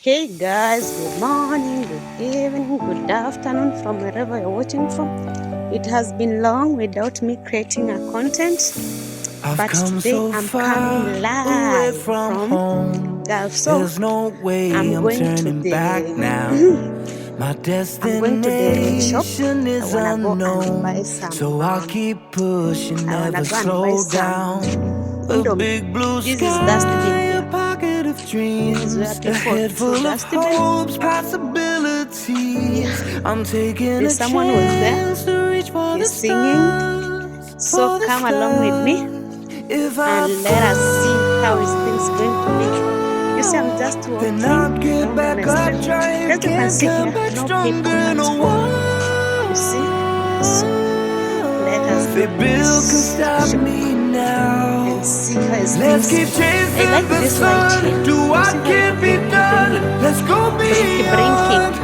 Hey guys, good morning, good evening, good afternoon from wherever you're watching from. It has been long without me creating a content, but today I'm coming live from home. Gulf. So There's no way I'm going to turning back now. My I'm going to the shop. destination I is wanna go and buy unknown, some. so I'll keep pushing, I wanna never go and buy slow some down. A Indomie. big blue This is dustbin sky, a here. pocket of This is dreams, where a people head throw full of dustbin. hopes, possibilities. Yeah. I'm taking a There's someone who's there. chance to reach for the He's singing. stars. So come along with me and let us see how is things going to be. You see, I'm just walking then get down back the up, street. try As you can again, see come here, back no stronger, people at no all. You see? So let us go the to bill can this stop shop me now. and see how is Let's keep things. I chasing like the this light sun. here. Do You what see how can it's be done. bringing, Let's go beyond.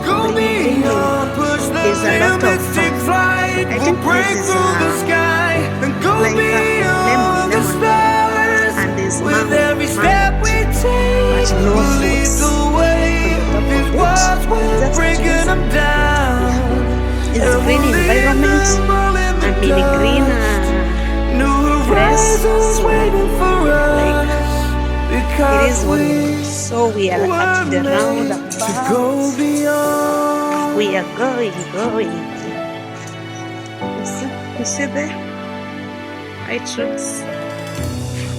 Go bringing. beyond. Push the There's a lot of, limits, take flight. I We'll think break this is through the sky and go like beyond the lemon, stars. and there's With mango, every step we take, but no we'll lead fruits the way. on These top of walls it. we're Just breaking trees. them down. It's And green we'll leave environment. them all in the I mean green dust. New grass. horizons So waiting for like us. it Because is what it is. So we are were at the made to go roundabout. beyond. We are going. You see there? White roads.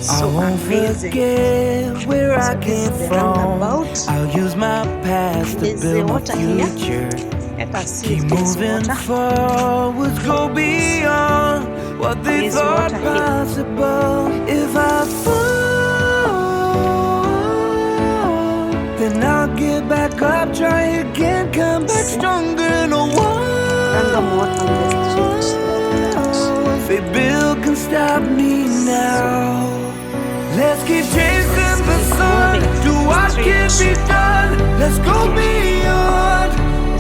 I So won't amazing. forget where I So this came is the from. roundabout. I'll use my past to There's the build my water here. future. Let us see Keep if there's moving water. forwards, go beyond what they There's thought water here. possible. If I fall, then I'll get back up, try again, come back stronger. No Random water on the street. the bill can stop me now. Let's keep chasing the sun. Do what can be done. Let's go beyond.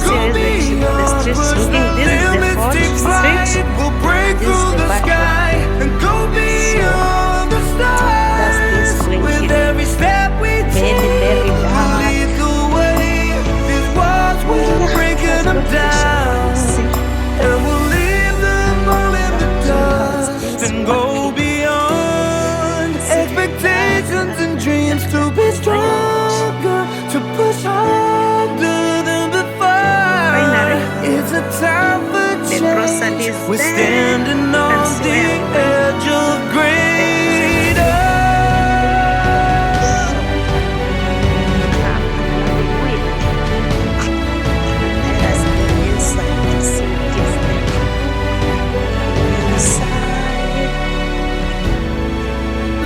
Go beyond. Push the limits, take flight. We'll break through the sky and go beyond the stars. With every step we take, we'll lead the way. These walls we're breaking them down. And we'll leave them all in the dust and go beyond expectations and dreams to be stronger, to push harder than before. It's a time for change. We're standing on the edge of greater.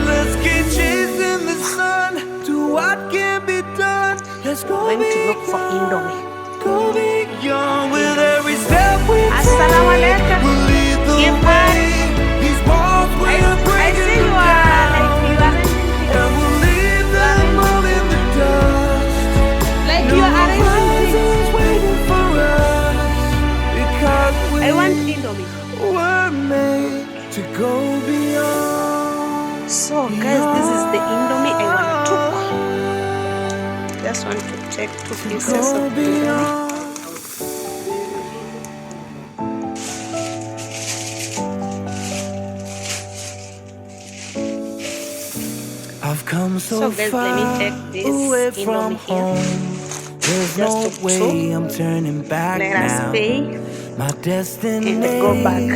Let's keep chasing the sun. Do what can be done. Let's go Going to look for beyond. Indomie. Go beyond with every step we Assalamu take. alaikum. We'll lead the Give way. These walls we're breaking them down. And we'll leave them all in the dust. New horizons waiting for us. Because I want Indomie. we're made to go beyond. So guys, this is the Indomie I want to cook. Just want to take 2 pieces of Go Indomie. beyond. I've come so guys, far let me take this away from Indomie here. home. There's no Just way I'm turning back Let us now. pay My and destination go back.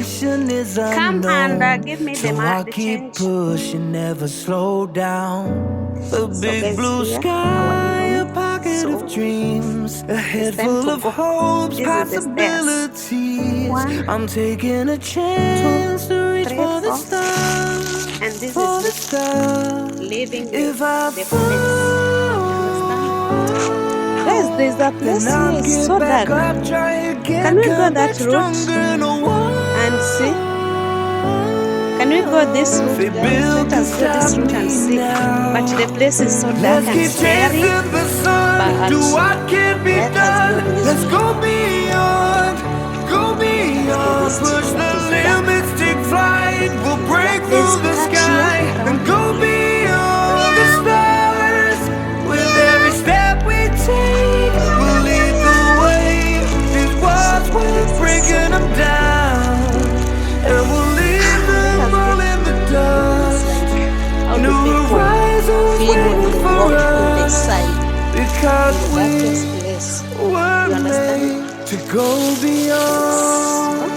is Come unknown, and give me so the I'll the keep change. pushing, never slow down. A big guys, blue here, sky, our a pocket So, of dreams, a head time full to of go. hopes, This is the stairs. possibilities. 1, I'm taking a chance to reach 3, for the 4, stars, and this for the is stars. leaving If I the place. fall, Guys, there's a place then here. I'll It's get so back dark. up, try again, Can we go come that back route stronger, no one. and see? Can we go this route, They guys? built Let us go this to route stop and me see. now. But the place is so dark Let's and keep scary. chasing the sun. But Do what can be let us done. go this Let's way. go beyond. Go beyond. this Push way. the What is that? limits, take flight. We'll break There's through the cat sky here and around go here. beyond the stars. With every step we the darkest place. You understand? To go beyond.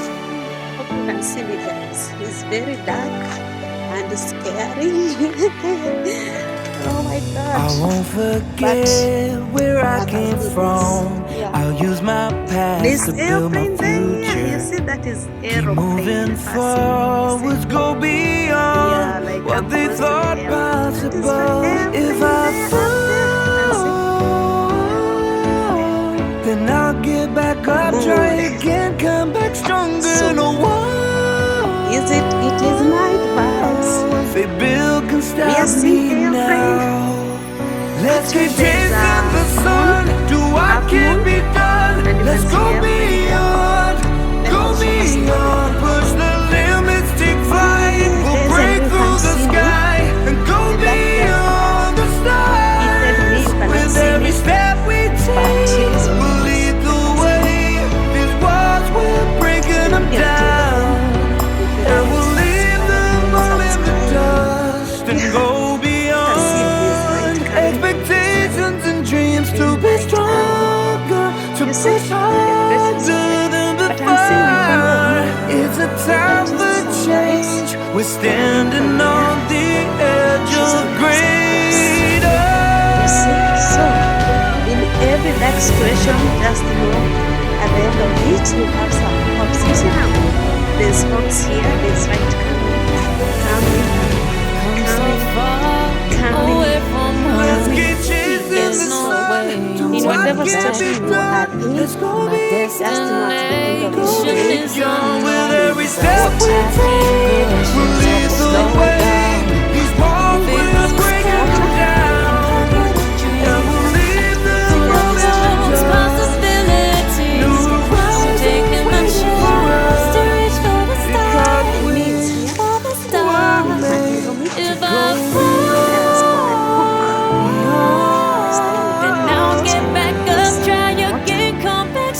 Hope you can see me, guys. It's very dark and scary. Oh my God. I won't forget where I came from. Yeah. I'll use my past This to build my airplane there, future. you see that is Keep aeroplane moving passing. forwards, go beyond Yeah, like what I'm they close to thought the airplane. That is the possible. airplane If I there, up there. You can fall, then I'll get back up, try again, come back stronger. So, No one. it is night, but They build can we are stop seeing me airplane. now. Let's Actually, keep there's chasing the sun. Do what half can moon, be done. and you Let's can go see airplane. beyond. Let Go me show us beyond. Push the limits, take flight. We'll There's break and you through can the see me. sky and go The dark there. beyond the stars. You cannot With see every me, step we but take, it is we'll lead the way. These walls, we're breaking them down. And we'll leave them all in the dust and go beyond. Expectations and dreams to be stronger, to push harder than before. It's a time for change. We're standing on the edge of greater. You see, so in every dark situation, just know at the end of it, we have some hopes. You see now, there's hopes here, there's light coming. Let's keep chasing the sun. In whatever situation you are in, just not to think of it. Beyond with every step we take, we'll lead the way. These walls will break them down, and we'll leave them all in the dust. New horizons waiting for us, because It means we're made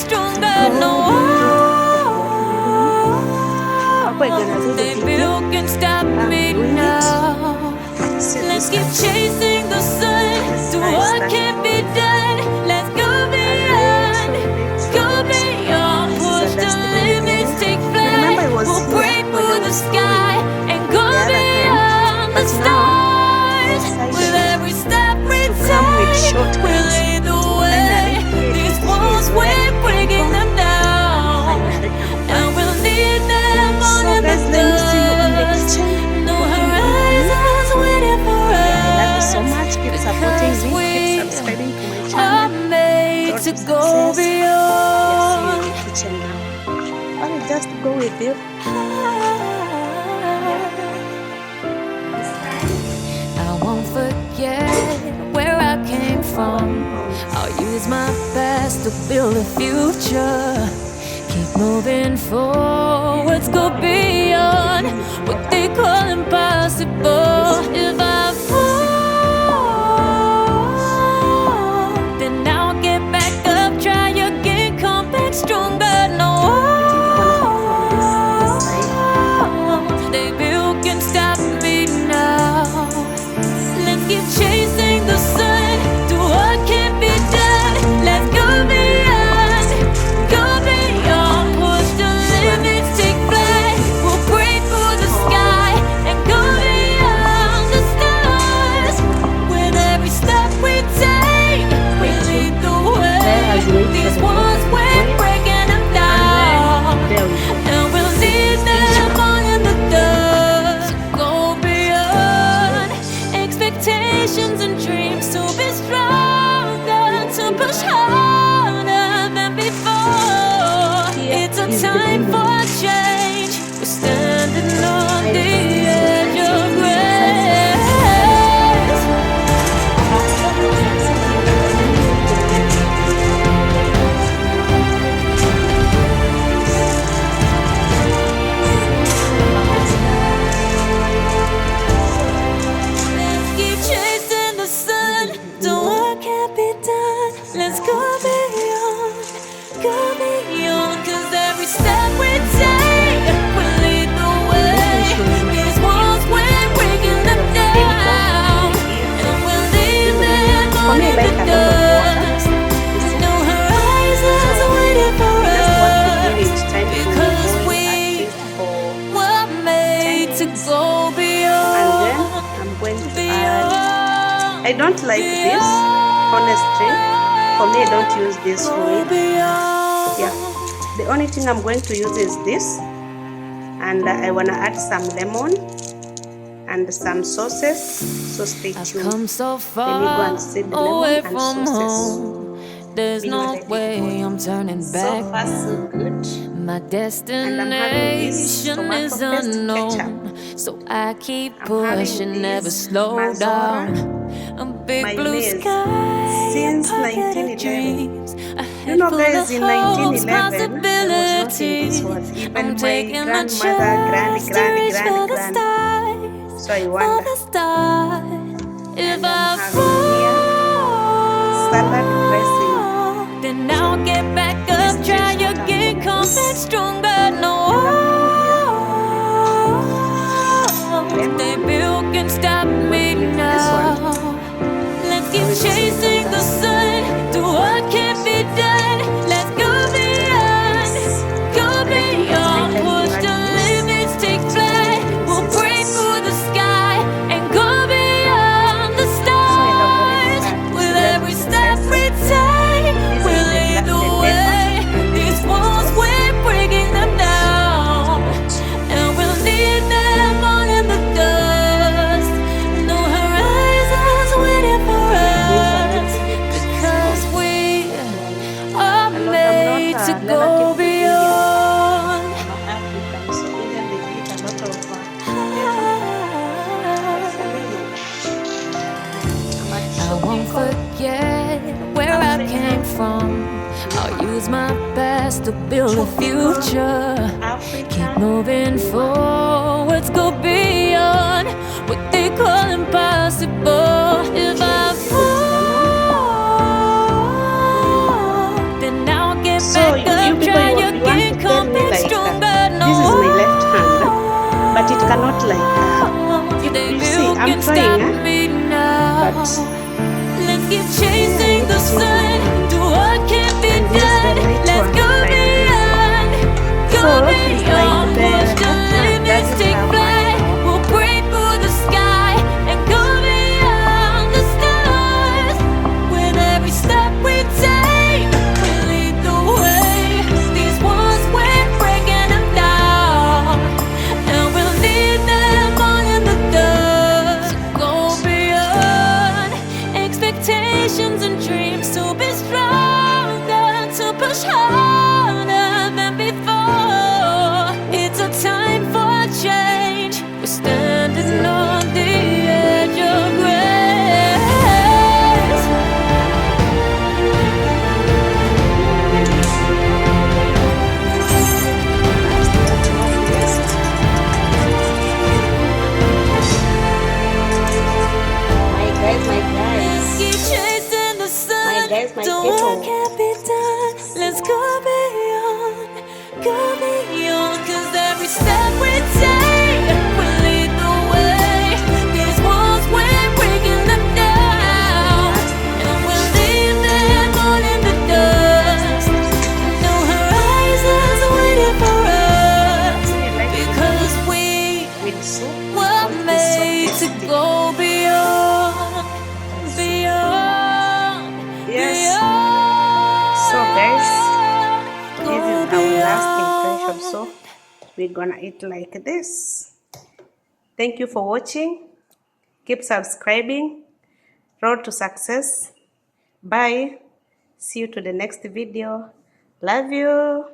to go we're gonna do the video. Can stop me now. Let's keep chasing the sun. Do what can be done. Let's go beyond. Go beyond. Push the limits, take flight. We'll break through the sky and go beyond the stars. With every step we take, we'll lead the way. These walls, we're breaking them down, and we'll lead them on in the dust. No horizons waiting for Thank you us. so much. Keep supporting me. Keep subscribing to my Are channel. made Road to to go success. beyond. Yes, in the kitchen now. I will just go with you. I won't forget where I came from. I'll use my best to build a future. Keep moving forwards, go beyond what they call impossible. If I fall, then I'll get back up, try again, come back stronger. No, they build can stop me now. Let's keep chasing the sun. Do what can be done. Let's go beyond. Go beyond. Push the limits, take flight. We'll break through the sky and go beyond the stars. With every step we take, we lead the way. These walls, we're breaking them down, There we go. and we'll lead them on in the dust. Go beyond expectations and dreams to be stronger, to push harder than before. It's a time for change. We're standing on the edge of grace. Let's keep chasing the sun. Do what can be done. Let's go beyond, go beyond. 'Cause every step we take will lead the way. These walls, we're breaking them down, and we'll leave them For on me, in like the a lot of water. dust. I don't like this, honestly. For me, I don't use this fluid. Yeah, the only thing I'm going to use is this, and I want to add some lemon and some sauces, so stay tuned. Come so far Let me go and see the lemon and sauces. There's no way I'm turning back. So far, so good. My destination is unknown, so I keep pushing, never slow down. A big blue sky, since 1911. You know, guys, in 1911, I was not in this world. Even my grandmother, granny. So I wonder. If And I'm I having here salad dressing. then I'll get back up, try again, come back stronger. No, baby, who can stop me now? Let's keep chasing the sun, do what can't be done. Let's go beyond, push the limits, take flight. We'll break through the sky and go beyond the stars. With every step we take, we'll lead the way. These walls, we're breaking them down, and we'll leave them all in the dust. No horizons waiting for us, because we are made to go beyond. So even they eat a lot of I won't forget where I came from. I'll use my best to build a future. Keep moving forwards, go beyond what they call impossible. If I fall, then I'll get back up, try again, come back stronger. No, this is my left hand, but it cannot like you see, I'm trying, but let's keep chasing the sun, do what can't be done. Let's go beyond, push the limits, take flight. We'll break through the sky and go beyond the stars. With every step we take, we lead the way. These walls, we're breaking them down, and we'll leave them all in the dust. Go beyond expectations and dreams, to be stronger, to push harder than before. It's a time for change. We're standing on the edge of grace. Let's keep chasing the sun. my Do people. what can't be done. Let's go beyond, 'cause every step we take will lead the way. These walls, we're breaking them down, and we'll leave them all in the dust. No horizons waiting for us, because we With soup, were made to go beyond, yes. So guys, this is our last impression. So we're gonna eat like this. Thank you for watching. Keep subscribing. Road to success. Bye. See you to the next video. Love you.